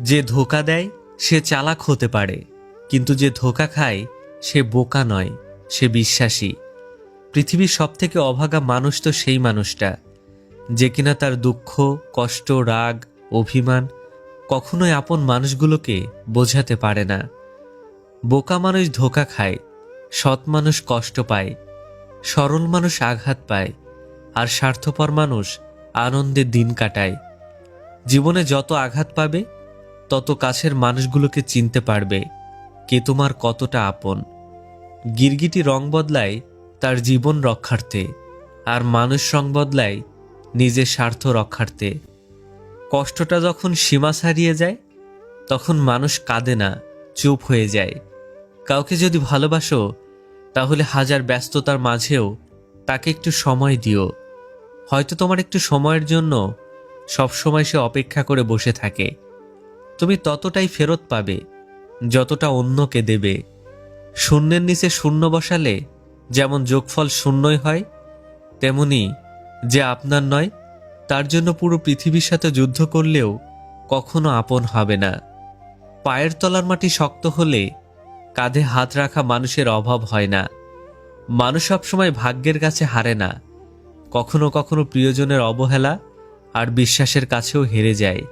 যে ধোঁকা দেয় সে চালাক হতে পারে, কিন্তু যে ধোঁকা খায় সে বোকা নয়, সে বিশ্বাসী। পৃথিবীর সবথেকে অভাগা মানুষ তো সেই মানুষটা যে কিনা তার দুঃখ, কষ্ট, রাগ, অভিমান কখনোই আপন মানুষগুলোকে বোঝাতে পারে না। বোকা মানুষ ধোঁকা খায়, সৎ মানুষ কষ্ট পায়, সরল মানুষ আঘাত পায়, আর স্বার্থপর মানুষ আনন্দে দিন কাটায়। জীবনে যত আঘাত পাবে তত কাছের মানুষগুলোকে চিনতে পারবে কে তোমার কতটা আপন। গিরগিটি রং বদলায় তার জীবন রক্ষার্থে, আর মানুষ রং বদলায় নিজের স্বার্থ রক্ষার্থে। কষ্টটা যখন সীমা ছাড়িয়ে যায় তখন মানুষ কাঁদে না, চুপ হয়ে যায়। কাউকে যদি ভালোবাসো তাহলে হাজার ব্যস্ততার মাঝেও তাকে একটু সময় দিও। হয়তো তোমার একটু সময়ের জন্য সবসময় সে অপেক্ষা করে বসে থাকে। তুমি ততটাই ফেরত পাবে যতটা অন্যকে দেবে। শূন্যের নিচে শূন্য বসালে যেমন যোগফল শূন্যই হয়, তেমনি যে আপনার নয় তার জন্য পুরো পৃথিবীর সাথে যুদ্ধ করলেও কখনো আপন হবে না। পায়ের তলার মাটি শক্ত হলে কাঁধে হাত রাখা মানুষের অভাব হয় না। মানুষ সবসময় ভাগ্যের কাছে হারে না, কখনো কখনো প্রিয়জনের অবহেলা আর বিশ্বাসের কাছেও হেরে যায়।